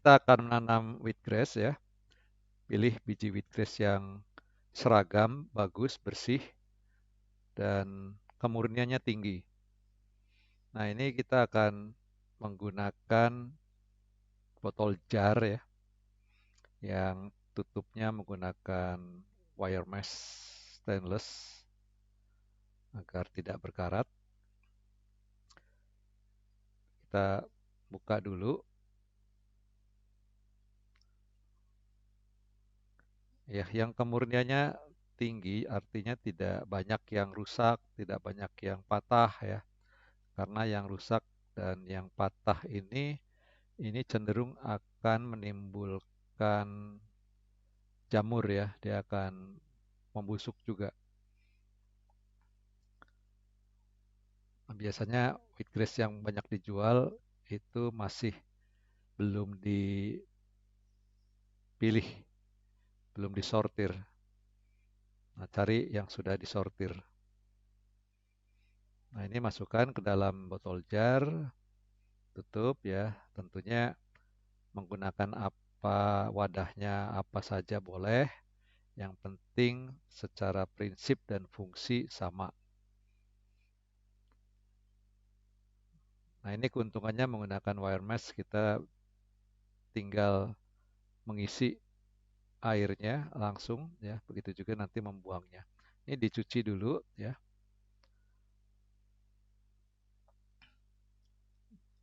kita akan menanam wheatgrass ya. Pilih biji wheatgrass yang seragam, bagus, bersih, dan kemurniannya tinggi. Nah, ini kita akan menggunakan botol jar ya, yang tutupnya menggunakan wire mesh stainless agar tidak berkarat. Kita buka dulu. Ya, yang kemurniannya tinggi artinya tidak banyak yang rusak, tidak banyak yang patah ya. Karena yang rusak dan yang patah ini cenderung akan menimbulkan jamur ya, dia akan membusuk juga. Biasanya wheatgrass yang banyak dijual itu masih belum dipilih, belum disortir. Nah, cari yang sudah disortir. Nah, ini masukkan ke dalam botol jar, tutup ya. Tentunya menggunakan apa wadahnya apa saja boleh. Yang penting secara prinsip dan fungsi sama. Nah, ini keuntungannya menggunakan wire mesh, kita tinggal mengisi airnya langsung ya, begitu juga nanti membuangnya. Ini dicuci dulu ya,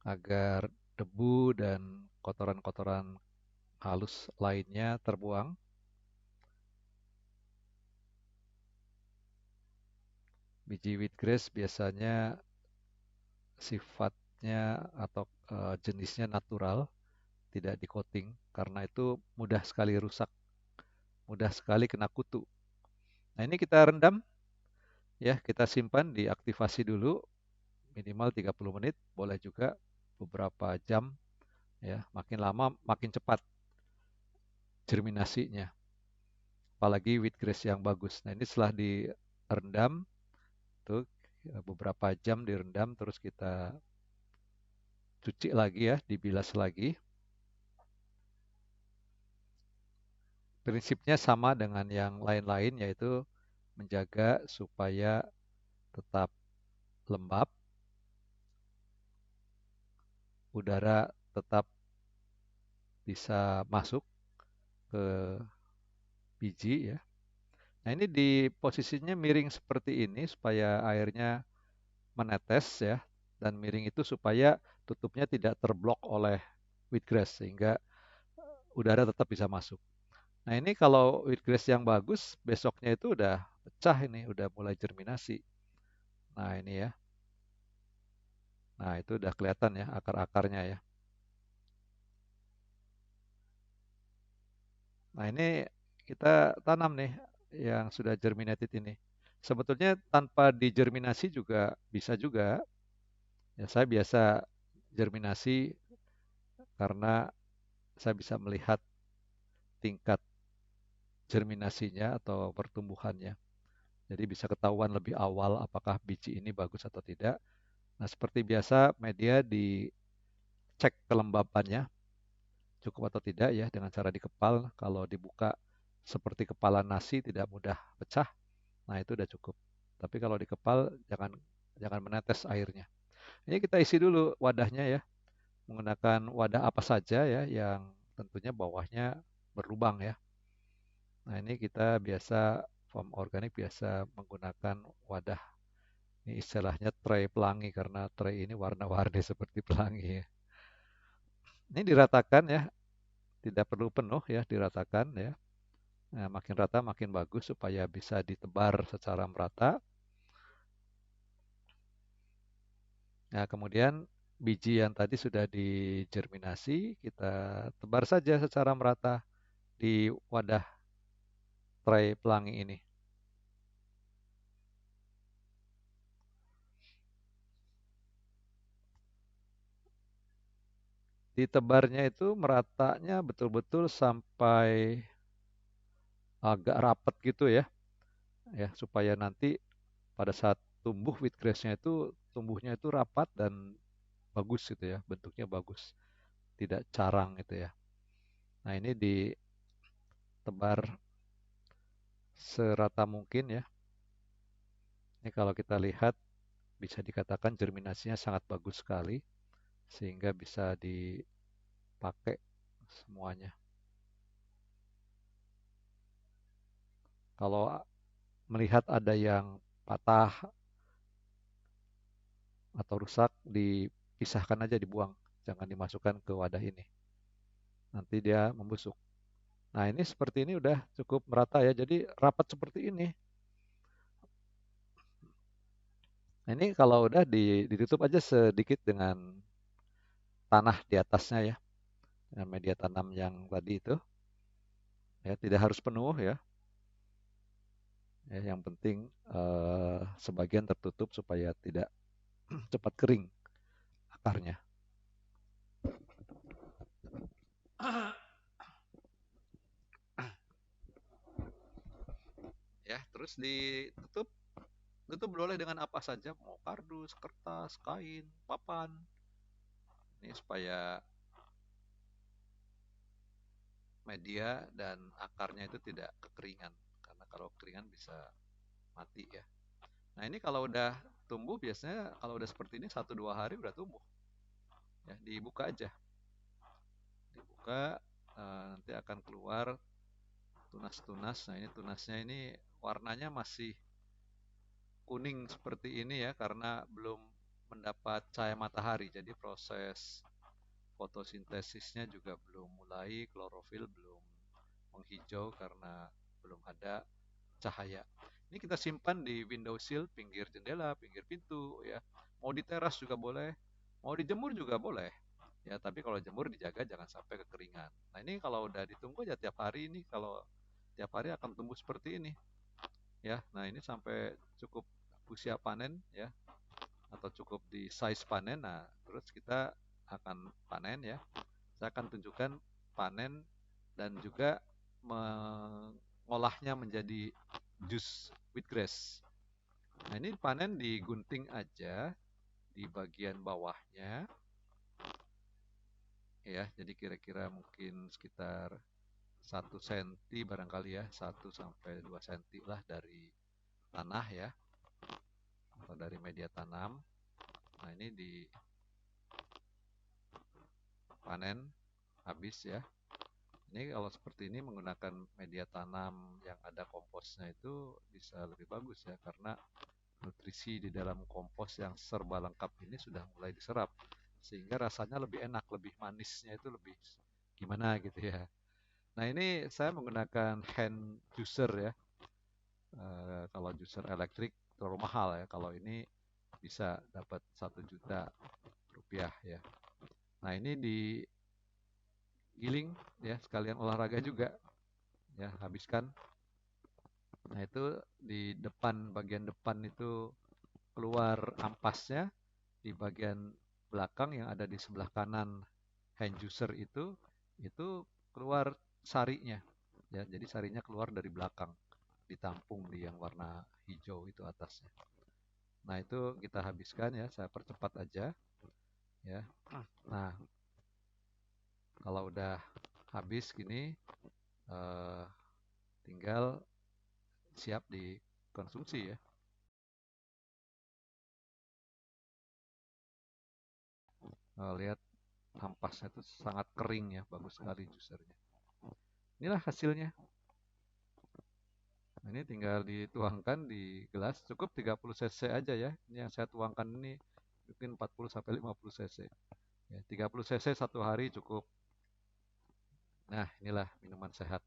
agar debu dan kotoran-kotoran halus lainnya terbuang. Biji wheatgrass biasanya sifatnya atau jenisnya natural, tidak di coating, karena itu mudah sekali rusak, mudah sekali kena kutu. Nah, ini kita rendam ya, kita simpan, diaktifasi dulu minimal 30 menit, boleh juga beberapa jam ya, makin lama makin cepat germinasinya. Apalagi wheatgrass yang bagus. Nah, ini setelah direndam tuh beberapa jam direndam, terus kita cuci lagi ya, dibilas lagi. Prinsipnya sama dengan yang lain-lain, yaitu menjaga supaya tetap lembab, udara tetap bisa masuk ke biji ya. Nah, ini di posisinya miring seperti ini supaya airnya menetes ya, dan miring itu supaya tutupnya tidak terblok oleh wheatgrass sehingga udara tetap bisa masuk. Nah, ini kalau wheatgrass yang bagus, besoknya itu udah pecah, ini udah mulai germinasi. Nah, ini ya. Nah, itu udah kelihatan ya akar-akarnya ya. Nah, ini kita tanam nih yang sudah germinated ini. Sebetulnya tanpa digerminasi juga bisa juga. Ya, saya biasa germinasi karena saya bisa melihat tingkat germinasinya atau pertumbuhannya. Jadi bisa ketahuan lebih awal apakah biji ini bagus atau tidak. Nah, seperti biasa media dicek kelembabannya cukup atau tidak ya dengan cara dikepal. Kalau dibuka seperti kepala nasi tidak mudah pecah, nah itu udah cukup. Tapi kalau dikepal jangan jangan menetes airnya. Ini kita isi dulu wadahnya ya, menggunakan wadah apa saja ya yang tentunya bawahnya berlubang ya. Nah, ini kita biasa foam organik biasa menggunakan wadah. Ini istilahnya tray pelangi karena tray ini warna-warni seperti pelangi ya. Ini diratakan ya, tidak perlu penuh ya, diratakan ya. Nah, makin rata makin bagus supaya bisa ditebar secara merata. Nah, kemudian biji yang tadi sudah digerminasi, kita tebar saja secara merata di wadah tray pelangi ini. Ditebarnya itu meratanya betul-betul sampai agak rapat gitu ya, supaya nanti pada saat tumbuh wheatgrass-nya itu tumbuhnya itu rapat dan bagus gitu ya, bentuknya bagus, tidak carang gitu ya. Nah, ini ditebar serata mungkin ya. Ini kalau kita lihat bisa dikatakan germinasinya sangat bagus sekali sehingga bisa dipakai semuanya. Kalau melihat ada yang patah atau rusak, dipisahkan aja, dibuang. Jangan dimasukkan ke wadah ini. Nanti dia membusuk. Nah, ini seperti ini udah cukup merata ya. Jadi rapat seperti ini. Nah, ini kalau udah ditutup aja sedikit dengan tanah di atasnya ya. Dengan media tanam yang tadi itu. Ya, tidak harus penuh ya. Ya, yang penting sebagian tertutup supaya tidak cepat kering akarnya. Ya, terus ditutup. Tutup boleh dengan apa saja, mau kardus, kertas, kain, papan. Ini supaya media dan akarnya itu tidak kekeringan. Karena kalau kekeringan bisa mati ya. Nah, ini kalau udah tumbuh biasanya kalau udah seperti ini 1-2 hari udah tumbuh. Ya, dibuka aja. Dibuka nanti akan keluar tunas-tunas. Nah, ini tunasnya ini warnanya masih kuning seperti ini ya karena belum mendapat cahaya matahari. Jadi proses fotosintesisnya juga belum mulai, klorofil belum menghijau karena belum ada cahaya. Ini kita simpan di windowsill, pinggir jendela, pinggir pintu ya. Mau di teras juga boleh, mau dijemur juga boleh. Ya, tapi kalau jemur dijaga jangan sampai kekeringan. Nah, ini kalau udah ditunggu ya tiap hari ini kalau tiap hari akan tumbuh seperti ini. Ya, nah ini sampai cukup usia panen ya atau cukup di size panen. Nah, terus kita akan panen ya. Saya akan tunjukkan panen dan juga mengolahnya menjadi jus wheatgrass. Nah, ini panen digunting aja di bagian bawahnya ya. Jadi kira-kira mungkin sekitar 1 senti barangkali ya, 1 sampai 2 senti lah dari tanah ya atau dari media tanam. Nah, ini dipanen habis ya. Ini kalau seperti ini menggunakan media tanam yang ada komposnya itu bisa lebih bagus ya karena nutrisi di dalam kompos yang serba lengkap ini sudah mulai diserap sehingga rasanya lebih enak, lebih manisnya itu lebih gimana gitu ya. Nah, ini saya menggunakan hand juicer ya. Kalau juicer elektrik terlalu mahal ya. Kalau ini bisa dapat 1 juta rupiah ya. Nah, ini digiling ya sekalian olahraga juga ya, habiskan. Nah, itu di depan, bagian depan itu keluar ampasnya, di bagian belakang yang ada di sebelah kanan hand juicer itu keluar sarinya ya. Jadi sarinya keluar dari belakang, ditampung di yang warna hijau itu atasnya. Nah, itu kita habiskan ya, saya percepat aja ya. Nah, kalau udah habis gini eh, tinggal siap dikonsumsi ya. Lihat ampasnya itu sangat kering ya, bagus sekali juicernya. Inilah hasilnya. Nah, ini tinggal dituangkan di gelas, cukup 30 cc aja ya. Ini yang saya tuangkan ini mungkin 40 sampai 50 cc. Ya, 30 cc 1 hari cukup. Nah, inilah minuman sehat.